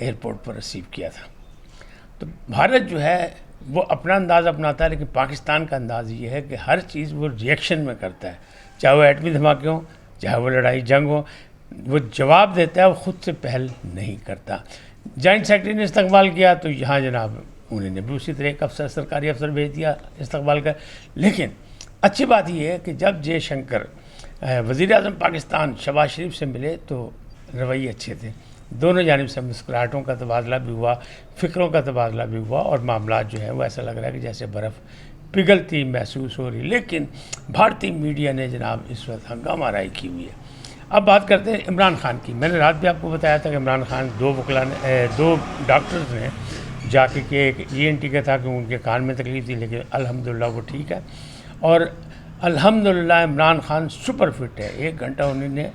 Airport پر receive کیا تھا. تو بھارت جو ہے وہ اپنا انداز اپناتا ہے، لیکن پاکستان کا انداز یہ ہے کہ ہر چیز وہ ریئیکشن میں کرتا ہے، چاہے وہ ایٹمی دھماکے ہوں، چاہے وہ لڑائی جنگ ہو، وہ جواب دیتا ہے، وہ خود سے پہل نہیں کرتا. جوائنٹ سیکرٹری نے استقبال کیا تو یہاں جناب انہوں نے بھی اسی طرح ایک افسر، سرکاری افسر بھیج دیا استقبال کا. لیکن اچھی بات یہ ہے کہ جب جے شنکر وزیر اعظم پاکستان شہباز شریف سے ملے تو رویے اچھے تھے، دونوں جانب سے مسکراہٹوں کا تبادلہ بھی ہوا، فکروں کا تبادلہ بھی ہوا، اور معاملات جو ہیں وہ ایسا لگ رہا ہے کہ جیسے برف پگھلتی محسوس ہو رہی. لیکن بھارتی میڈیا نے جناب اس وقت ہنگامہ آرائی کی ہوئی ہے. اب بات کرتے ہیں عمران خان کی. میں نے رات بھی آپ کو بتایا تھا کہ عمران خان دو ڈاکٹرز نے جا کے کہ ایک ENT کا تھا کہ ان کے کان میں تکلیف تھی، لیکن الحمدللہ وہ ٹھیک ہے، اور الحمدللہ عمران خان سپر فٹ ہے. 1 گھنٹہ انہوں نے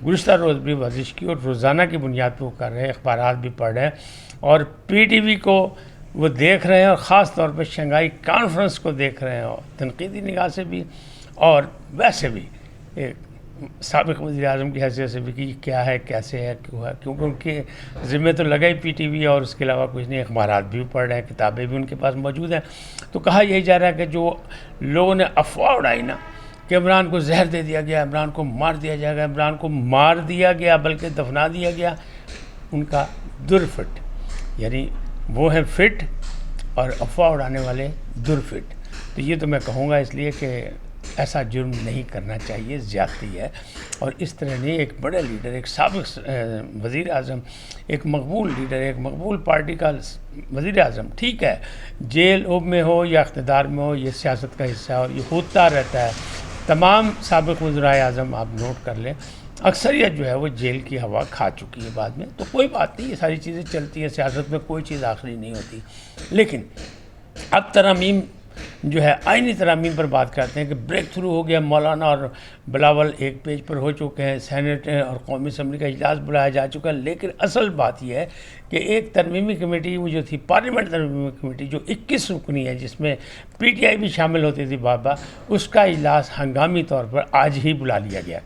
گزشتہ روز بھی ورزش کی، اور روزانہ کی بنیاد پہ وہ کر رہے ہیں، اخبارات بھی پڑھ رہے ہیں، اور PTV کو وہ دیکھ رہے ہیں، اور خاص طور پہ شنگھائی کانفرنس کو دیکھ رہے ہیں، اور تنقیدی نگاہ سے بھی اور ویسے بھی ایک سابق وزیر اعظم کی حیثیت سے بھی کہ کیا ہے، کیسے ہے، کیوں ہے، کیونکہ ان کے ذمہ تو لگا ہی PTV اور اس کے علاوہ کچھ نہیں. اخبارات بھی پڑھ رہے ہیں، کتابیں بھی ان کے پاس موجود ہیں. تو کہا یہی جا رہا ہے کہ جو لوگوں نے افواہ اڑائی نا کہ عمران کو زہر دے دیا گیا، عمران کو مار دیا جائے گا، عمران کو مار دیا گیا بلکہ دفنا دیا گیا، ان کا درفٹ، یعنی وہ ہیں فٹ اور افواہ اڑانے والے درفٹ. تو یہ تو میں کہوں گا اس لیے کہ ایسا جرم نہیں کرنا چاہیے، زیادتی ہے. اور اس طرح نہیں، ایک بڑے لیڈر، ایک سابق وزیر اعظم، ایک مقبول لیڈر، ایک مقبول پارٹی کا وزیر اعظم، ٹھیک ہے جیل میں ہو یا اقتدار میں ہو، یہ سیاست کا حصہ ہے اور یہ ہوتا رہتا ہے. تمام سابق وزرائے اعظم آپ نوٹ کر لیں، اکثریت جو ہے وہ جیل کی ہوا کھا چکی ہے بعد میں. تو کوئی بات نہیں، یہ ساری چیزیں چلتی ہیں، سیاست میں کوئی چیز آخری نہیں ہوتی. لیکن اب ترامیم جو ہے، آئینی ترامیم پر بات کرتے ہیں کہ بریک تھرو ہو گیا. مولانا اور بلاول ایک پیج پر ہو چکے ہیں، سینٹ اور قومی اسمبلی کا اجلاس بلایا جا چکا ہے. لیکن اصل بات یہ ہے کہ ایک ترمیمی کمیٹی وہ جو تھی، پارلیمنٹ ترمیمی کمیٹی جو 21 رکنی ہے، جس میں PTI بھی شامل ہوتی تھی بابا، اس کا اجلاس ہنگامی طور پر آج ہی بلا لیا گیا.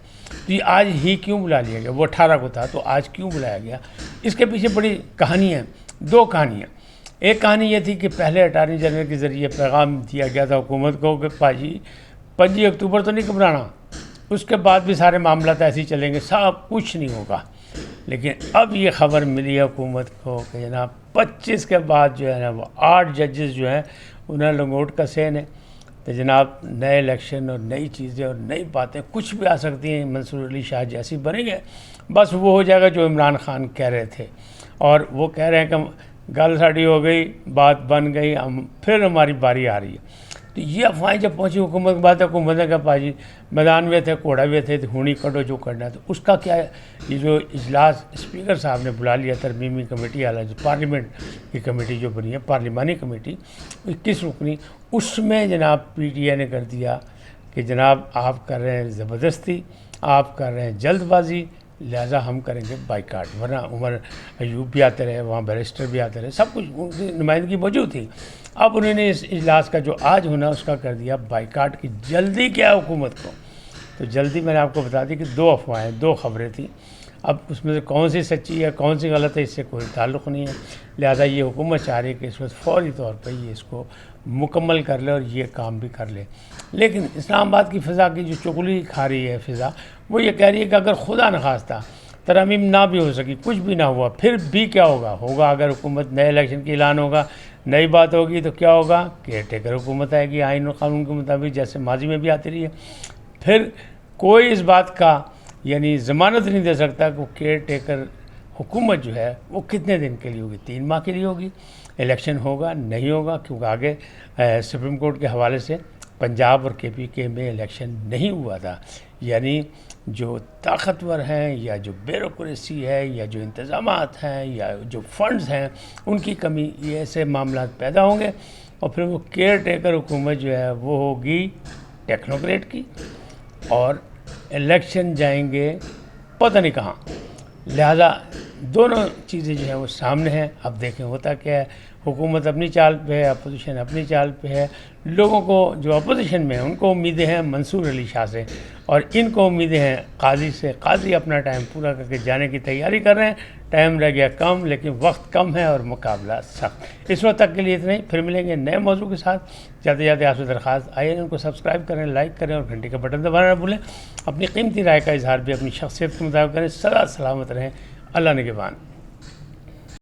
تو یہ آج ہی کیوں بلا لیا گیا؟ وہ 18 کو تھا، تو آج کیوں بلایا گیا؟ اس کے پیچھے بڑی کہانی ہے، 2 کہانیاں. ایک کہانی یہ تھی کہ پہلے اٹارنی جنرل کے ذریعے پیغام دیا گیا تھا حکومت کو کہ 5 اکتوبر تو نہیں گھبرانا، اس کے بعد بھی سارے معاملات ایسے ہی چلیں گے، سب کچھ نہیں ہوگا. لیکن اب یہ خبر ملی ہے حکومت کو کہ جناب 25 کے بعد جو ہے نا وہ 8 ججز جو ہیں انہیں لنگوٹ کسے نے. تو جناب نئے الیکشن اور نئی چیزیں اور نئی باتیں کچھ بھی آ سکتی ہیں. منصور علی شاہ جیسی بنیں گے، بس وہ ہو جائے گا جو عمران خان کہہ رہے تھے، اور وہ کہہ رہے ہیں کہ گل ساڑی ہو گئی، بات بن گئی، پھر ہماری باری آ رہی ہے. تو یہ افواہیں جب پہنچی حکومت کے بعد، حکومت نے کہا میدان میں تھے، کوڑا بھی تھے، ہونی کڈو جو کرنا ہے. تو اس کا کیا ہے، یہ جو اجلاس اسپیکر صاحب نے بلا لیا ترمیمی کمیٹی والا، جو پارلیمنٹ کی کمیٹی جو بنی ہے، پارلیمانی کمیٹی 21 رکنی، اس میں جناب PTI نے کر دیا کہ جناب آپ کر رہے ہیں زبردستی، آپ کر رہے ہیں جلد بازی، لہٰذا ہم کریں گے بائیکاٹ. ورنہ عمر ایوب بھی آتے رہے، وہاں بیرسٹر بھی آتے رہے، سب کچھ ان کی نمائندگی موجود تھی. اب انہوں نے اس اجلاس کا جو آج ہونا اس کا کر دیا بائیکاٹ کی. جلدی کیا ہے حکومت کو؟ تو جلدی میں نے آپ کو بتا دی کہ 2 افواہیں، 2 خبریں تھیں. اب اس میں سے کون سی سچی ہے کون سی غلط ہے اس سے کوئی تعلق نہیں ہے. لہٰذا یہ حکومت چاہ رہی ہے کہ اس وقت فوری طور پہ یہ اس کو مکمل کر لے اور یہ کام بھی کر لے. لیکن اسلام آباد کی فضا کی جو چغلی کھا رہی ہے فضا، وہ یہ کہہ رہی ہے کہ اگر خدا نخواستہ ترامیم نہ بھی ہو سکی، کچھ بھی نہ ہوا، پھر بھی کیا ہوگا اگر حکومت نئے الیکشن کی اعلان ہوگا، نئی بات ہوگی، تو کیا ہوگا؟ کیئر ٹیکر حکومت آئے گی آئین اور قانون کے مطابق، جیسے ماضی میں بھی آتی رہی ہے. پھر کوئی اس بات کا یعنی ضمانت نہیں دے سکتا کہ وہ کیئر ٹیکر حکومت جو ہے وہ کتنے دن کے لیے ہوگی. 3 ماہ کے لیے ہوگی. الیکشن ہوگا نہیں ہوگا، کیونکہ آگے سپریم کورٹ کے حوالے سے پنجاب اور KPK میں الیکشن نہیں ہوا تھا. یعنی جو طاقتور ہیں یا جو بیوروکریسی ہے یا جو انتظامات ہیں یا جو فنڈز ہیں، ان کی کمی، یہ ایسے معاملات پیدا ہوں گے. اور پھر وہ کیئر ٹیکر حکومت جو ہے وہ ہوگی ٹیکنوکریٹ کی، اور الیکشن جائیں گے پتہ نہیں کہاں. لہذا دونوں چیزیں جو ہیں وہ سامنے ہیں. اب دیکھیں ہوتا کیا ہے. حکومت اپنی چال پہ ہے، اپوزیشن اپنی چال پہ ہے. لوگوں کو جو اپوزیشن میں ہیں ان کو امیدیں ہیں منصور علی شاہ سے، اور ان کو امیدیں ہیں قاضی سے. قاضی اپنا ٹائم پورا کر کے جانے کی تیاری کر رہے ہیں. ٹائم رہ گیا کم، لیکن وقت کم ہے اور مقابلہ سخت۔ اس وقت تک کے لیے اتنا ہی، پھر ملیں گے نئے موضوع کے ساتھ۔ جاتے جاتے آپ سے درخواست، آئیے ان کو سبسکرائب کریں، لائک کریں اور گھنٹی کا بٹن دبانا نہ بھولیں۔ اپنی قیمتی رائے کا اظہار بھی اپنی شخصیت کے مطابق کریں۔ سدا سلامت رہیں، اللہ نگہبان۔